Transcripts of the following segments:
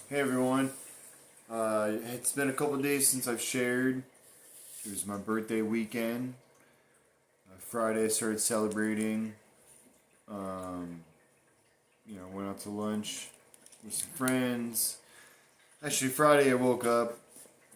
Hey everyone. It's been a couple of days since I've shared. It was my birthday weekend. Friday I started celebrating. Um, went out to lunch with some friends. Actually, Friday I woke up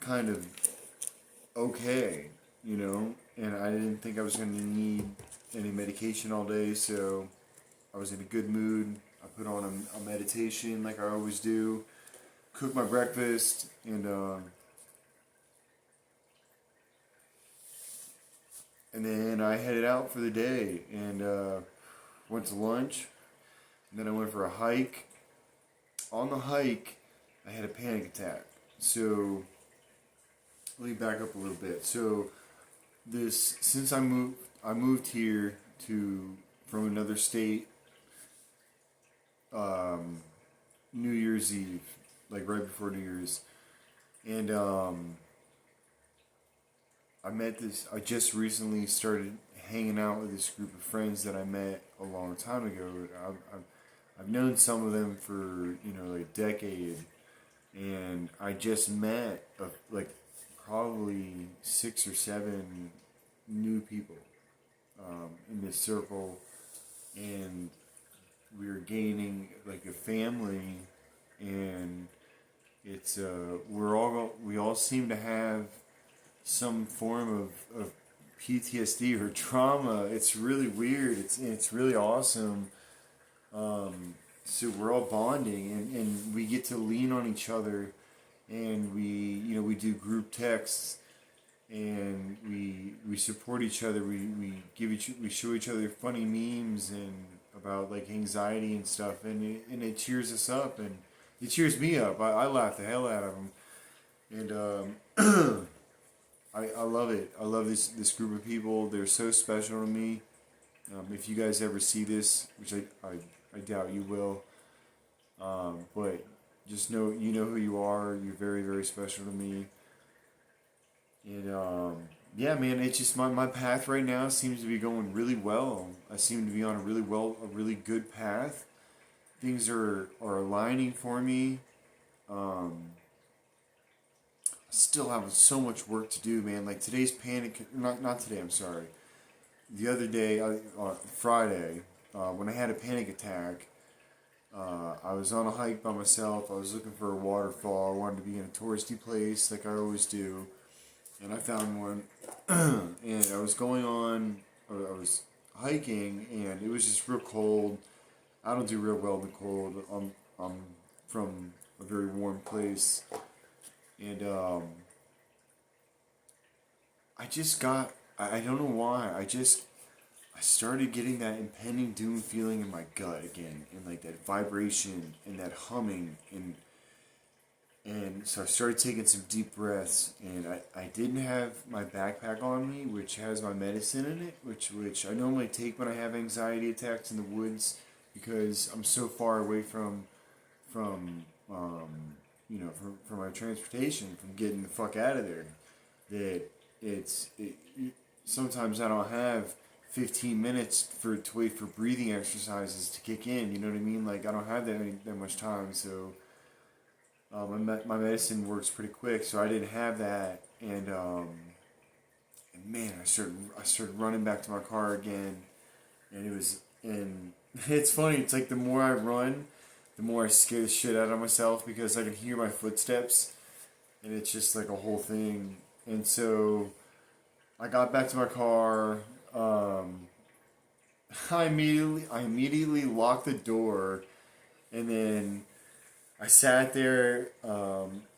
kind of okay, and I didn't think I was going to need any medication all day, so I was in a good mood. I put on a meditation like I always do, cooked my breakfast, and then I headed out for the day and went to lunch. And then I went for a hike. On the hike, I had a panic attack. So let me back up a little bit. So since I moved here to from another state. New Year's Eve, like right before New Year's, and I just recently started hanging out with this group of friends that I met a long time ago. I've known some of them for like a decade, and I just met like probably 6 or 7 new people in this circle, and we are gaining like a family, and it's we all seem to have some form of PTSD or trauma. It's really weird. It's really awesome. So we're all bonding, and we get to lean on each other, and we do group texts, and we support each other. We show each other funny memes and about like anxiety and stuff, and it cheers us up, and it cheers me up. I laugh the hell out of them, and I love it. I love this group of people. They're so special to me. If you guys ever see this, which I doubt you will, but just know you know who you are. You're very, very special to me. And yeah, man, it's just my path right now seems to be going really well. I seem to be on a really good path. Things are aligning for me. Um, I still have so much work to do, man. Like today's panic, not today. I'm sorry. The other day, Friday, when I had a panic attack, I was on a hike by myself. I was looking for a waterfall. I wanted to be in a touristy place like I always do, and I found one. And I was hiking, and it was just real cold. I don't do real well in the cold. I'm from a very warm place, and I don't know why. I started getting that impending doom feeling in my gut again, and like that vibration and that humming, and so I started taking some deep breaths, and I didn't have my backpack on me, which has my medicine in it, which I normally take when I have anxiety attacks in the woods, because I'm so far away from from my transportation, from getting the fuck out of there, that sometimes I don't have 15 minutes to wait for breathing exercises to kick in. You know what I mean? Like I don't have that much time, so my medicine works pretty quick. So I didn't have that, and man, I started running back to my car again, and it's funny. It's like the more I run, the more I scare the shit out of myself because I can hear my footsteps, and it's just like a whole thing. And so I got back to my car. Um, I immediately locked the door, and then I sat there, and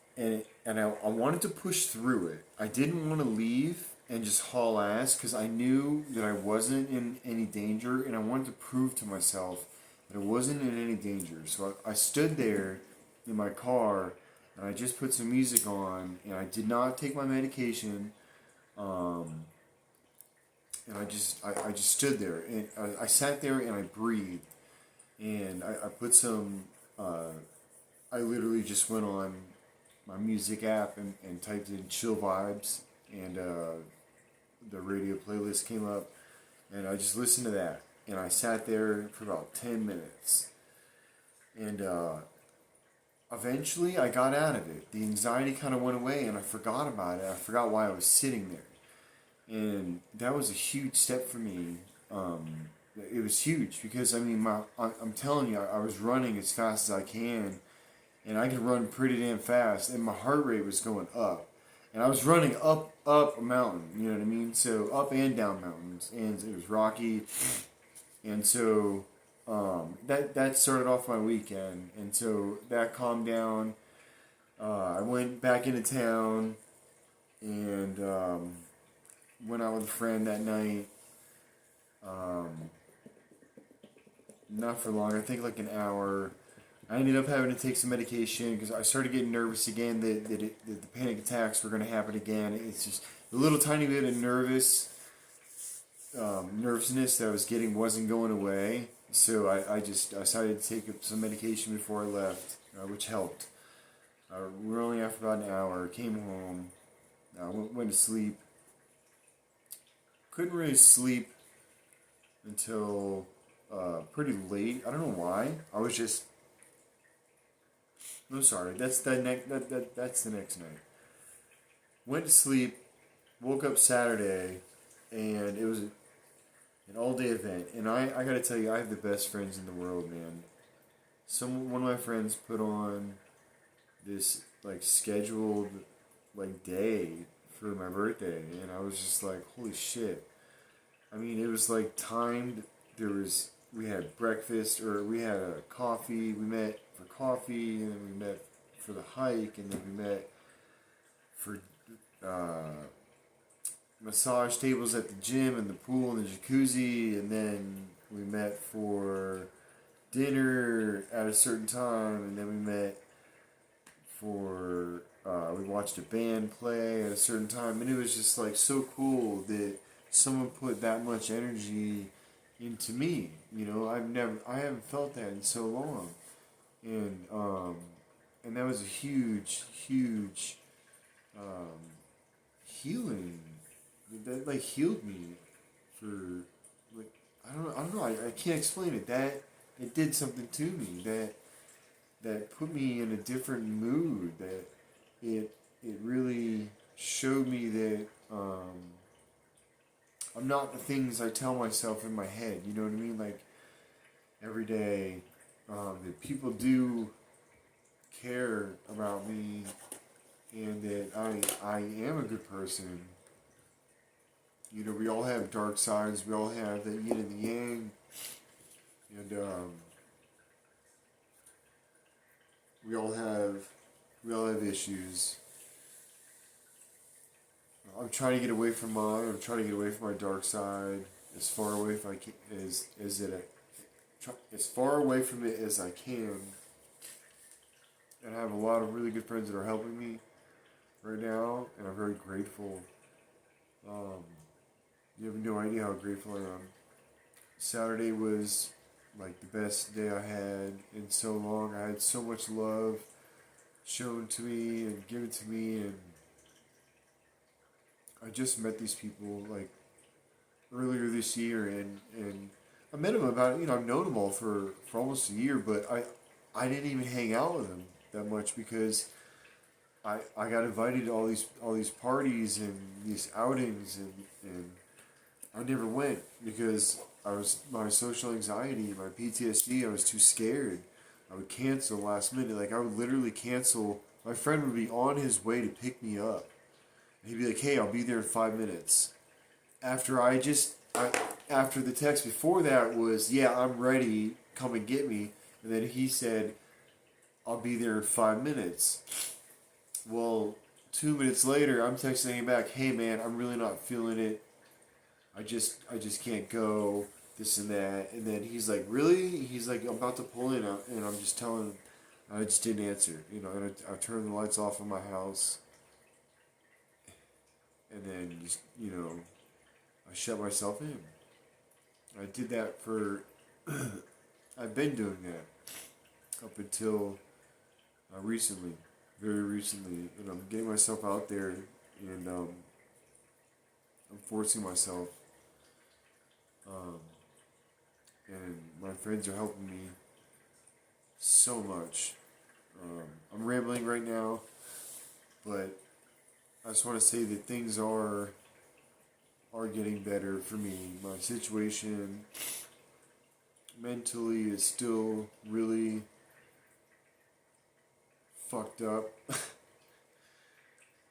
I wanted to push through it. I didn't want to leave and just haul ass because I knew that I wasn't in any danger, and I wanted to prove to myself that I wasn't in any danger. So I stood there in my car, and I just put some music on, and I did not take my medication. Um, and I just stood there, and I sat there and I breathed, and I put some I literally just went on my music app and typed in chill vibes, and the radio playlist came up, and I just listened to that, and I sat there for about 10 minutes, and eventually I got out of it. The anxiety kind of went away and I forgot about it. I forgot why I was sitting there. And that was a huge step for me. Um, it was huge because, I mean, I'm telling you, I was running as fast as I can, and I could run pretty damn fast, and my heart rate was going up. And I was running up a mountain, you know what I mean? So up and down mountains, and it was rocky. And so that started off my weekend, and so that calmed down. I went back into town and went out with a friend that night. Um, not for long. I think like an hour. I ended up having to take some medication because I started getting nervous again that the panic attacks were going to happen again. It's just a little tiny bit of nervousness that I was getting wasn't going away. So I just decided to take some medication before I left, which helped. We were only out for about an hour. Came home, went to sleep. Couldn't really sleep until pretty late. I don't know why. I was just. I'm sorry. That's the next night. Went to sleep. Woke up Saturday, and it was an all day event. And I gotta tell you, I have the best friends in the world, man. One of my friends put on this like scheduled like day for my birthday, and I was just like, holy shit. I mean, it was like timed. We had breakfast, or we had a coffee. We met for coffee, and then we met for the hike, and then we met for uh, massage tables at the gym and the pool and the jacuzzi, and then we met for dinner at a certain time, and then we met for we watched a band play at a certain time, and it was just like so cool that someone put that much energy into me. You know, I haven't felt that in so long, and that was a huge um, healing that like healed me for like I don't know I can't explain it. That it did something to me that put me in a different mood. That it really showed me that I'm not the things I tell myself in my head. You know what I mean? Like every day, that people do care about me, and that I am a good person. You know, we all have dark sides. We all have the yin and the yang, and we all have issues. I'm trying to get away from mine. I'm trying to get away from my dark side as far away if I can, as it as far away from it as I can. And I have a lot of really good friends that are helping me right now, and I'm very grateful. Um, you have no idea how grateful I am. Saturday was like the best day I had in so long. I had so much love shown to me and given to me, and I just met these people like earlier this year, and I met them about, you know, I've known them all for almost a year, but I didn't even hang out with them that much because I got invited to all these parties and these outings, and I never went because my social anxiety, my PTSD, I was too scared. I would cancel last minute. Like I would literally cancel. My friend would be on his way to pick me up. And he'd be like, "Hey, I'll be there in 5 minutes." After after the text before that was, "Yeah, I'm ready. Come and get me." And then he said, "I'll be there in 5 minutes." Well, 2 minutes later, I'm texting him back, "Hey man, I'm really not feeling it. I just can't go, this and that." And then he's like, "Really?" He's like, "I'm about to pull in," and I'm just telling him, I just didn't answer. You know, and I turned the lights off in my house, and then just, you know, I shut myself in. I did that for, I've been doing that up until recently, very recently, and I'm getting myself out there, and I'm forcing myself. Um, and my friends are helping me so much. I'm rambling right now, but I just want to say that things are getting better for me. My situation mentally is still really fucked up.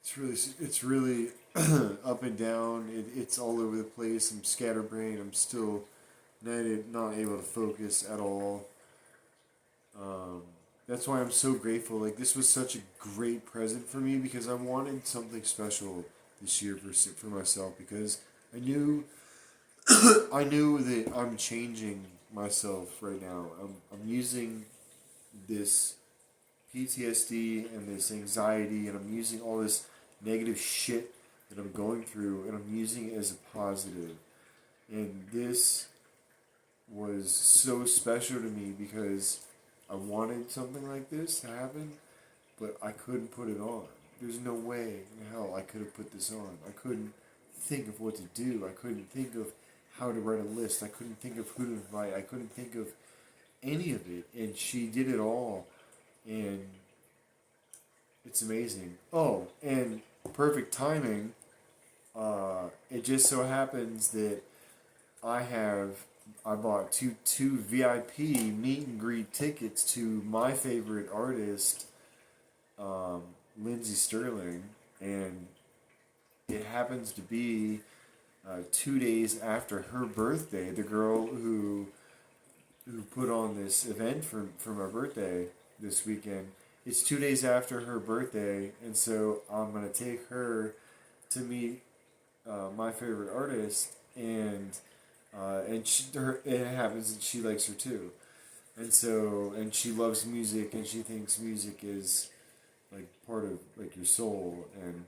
It's really up and down. It's all over the place. I'm scatterbrained. I'm still not able to focus at all. That's why I'm so grateful. Like, this was such a great present for me because I wanted something special this year for myself, because I knew I knew that I'm changing myself right now. I'm using this PTSD and this anxiety, and I'm using all this negative shit that I'm going through, and I'm using it as a positive. And this was so special to me because I wanted something like this to happen, but I couldn't put it on. There's no way in hell I could have put this on. I couldn't think of what to do. I couldn't think of how to write a list. I couldn't think of who to invite. I couldn't think of any of it. And she did it all. And it's amazing. Oh, and perfect timing. It just so happens that I bought two VIP meet and greet tickets to my favorite artist, Lindsey Sterling, and it happens to be 2 days after her birthday. The girl who put on this event for my birthday this weekend. It's 2 days after her birthday, and so I'm gonna take her to meet my favorite artist, and it happens that she likes her too, and she loves music, and she thinks music is like part of like your soul, and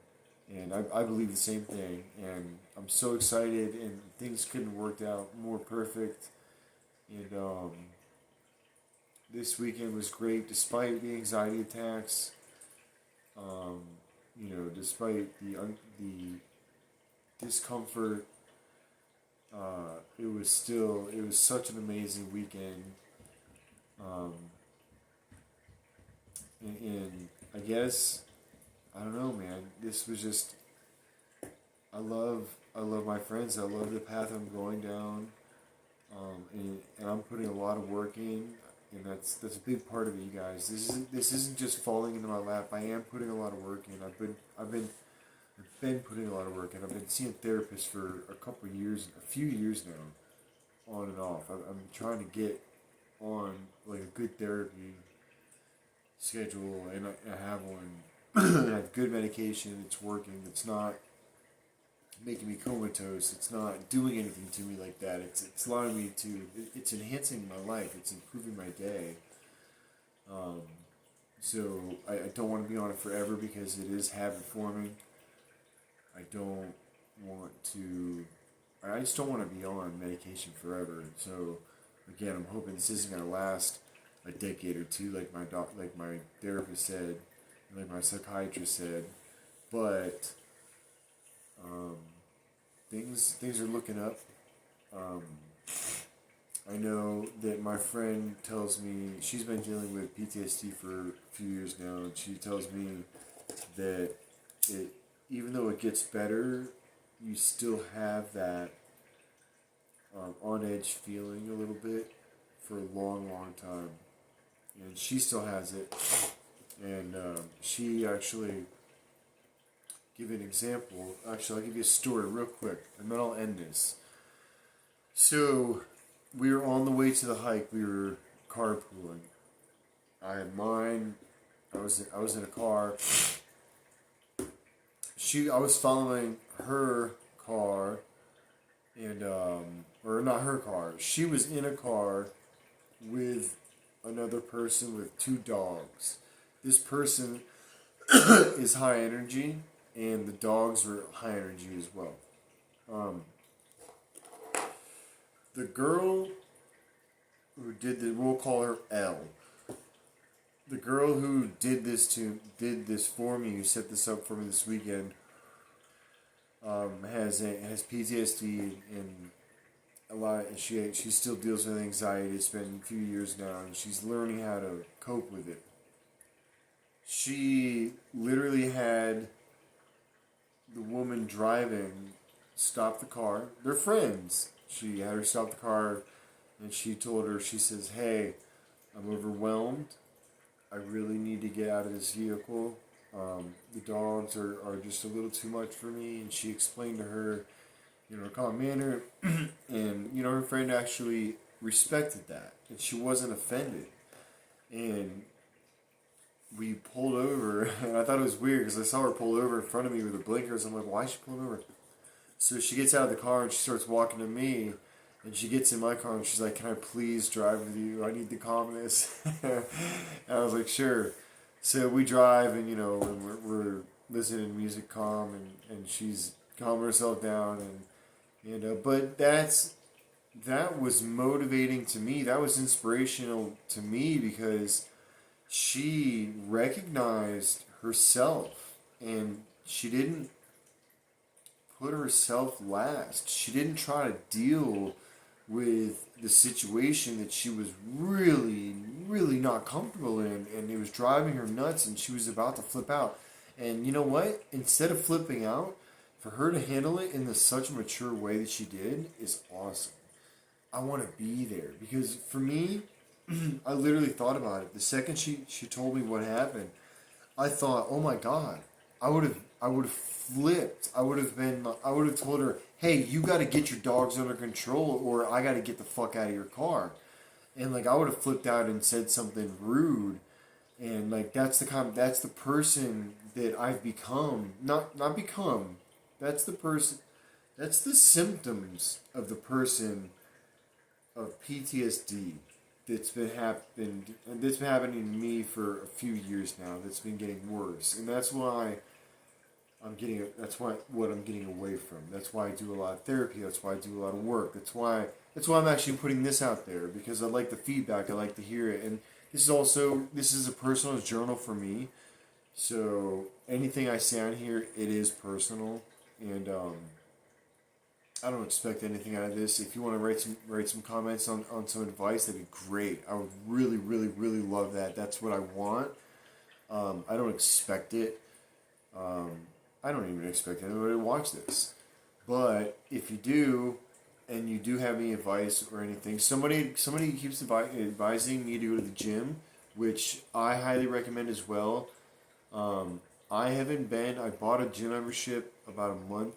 I believe the same thing, and I'm so excited, and things couldn't have worked out more perfect, and this weekend was great despite the anxiety attacks, despite the discomfort. It was such an amazing weekend. Um, and I guess, I don't know, man, this was just, I love my friends. I love the path I'm going down. And I'm putting a lot of work in, and that's a big part of it, you guys. This isn't just falling into my lap. I am putting a lot of work in. I've been putting a lot of work in. I've been seeing therapists for a few years now, on and off. I'm trying to get on like a good therapy schedule, and I have one. And I have good medication. It's working. It's not making me comatose. It's not doing anything to me like that. It's allowing me to. It's enhancing my life. It's improving my day. Um, so I don't want to be on it forever because it is habit forming. I don't want to. I just don't want to be on medication forever. So again, I'm hoping this isn't gonna last a decade or two, like like my therapist said, like my psychiatrist said. But um, things are looking up. Um, I know that my friend tells me she's been dealing with PTSD for a few years now, and she tells me that it, even though it gets better, you still have that on edge feeling a little bit for a long, long time, and she still has it. And she actually give you an example. Actually, I'll give you a story real quick, and then I'll end this. So, we were on the way to the hike. We were carpooling. I had mine. I was in a car. I was following her car, and or not her car. She was in a car with another person with two dogs. This person is high energy, and the dogs were high energy as well. The girl who we'll call her L. The girl who did this for me, who set this up for me this weekend, has PTSD, and a lot. And she still deals with anxiety. It's been a few years now, and she's learning how to cope with it. she literally had the woman driving stop the car. They're friends. She had her stop the car, and she told her, she says, "Hey, I'm overwhelmed. I really need to get out of this vehicle. The dogs are just a little too much for me." And she explained to her, calm manner, and her friend actually respected that, and she wasn't offended. And we pulled over, and I thought it was weird because I saw her pull over in front of me with her blinkers. I'm like, why is she pulling over? So she gets out of the car and she starts walking to me, and she gets in my car and she's like, "Can I please drive with you? I need the calmness." And I was like, "Sure." So we drive, and and we're listening to music calm, and she's calming herself down, but that was motivating to me. That was inspirational to me because she recognized herself, and she didn't put herself last. She didn't try to deal with the situation that she was really, really not comfortable in, and it was driving her nuts, and she was about to flip out. And you know what? Instead of flipping out, for her to handle it in such a mature way that she did is awesome. I want to be there because for me, I literally thought about it. The second she told me what happened, I thought, oh my God, I would have flipped. I would have told her, "Hey, you got to get your dogs under control, or I got to get the fuck out of your car." And like I would have flipped out and said something rude, and like that's the person that I've become. Not become. That's the person. That's the symptoms of the person of PTSD that's been happening to me for a few years now. That's been getting worse, and that's why what I'm getting away from. That's why I do a lot of therapy. That's why I do a lot of work. That's why I'm actually putting this out there, because I like the feedback. I like to hear it, and this is a personal journal for me. So anything I say on here, it is personal, and I don't expect anything out of this. If you want to write some comments on some advice, that'd be great. I would really, really, really love that. That's what I want. I don't expect it. Um, I don't even expect anybody to watch this. But if you do, and you do have any advice or anything, somebody keeps advising me to go to the gym, which I highly recommend as well. I haven't been. I bought a gym membership about a month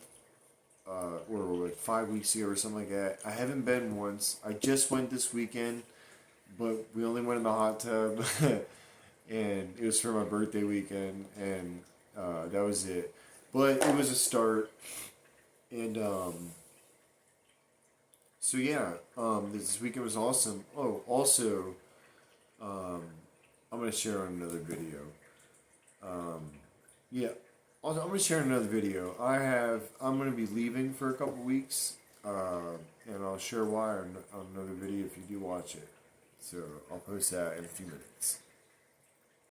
or like 5 weeks ago or something like that. I haven't been once. I just went this weekend, but we only went in the hot tub, and it was for my birthday weekend, and that was it. But it was a start, and so yeah, this weekend was awesome. Oh, also, um, I'm gonna share on another video. Yeah, also, I'm gonna share another video. I'm gonna be leaving for a couple weeks, and I'll share why on another video if you do watch it. So I'll post that in a few minutes.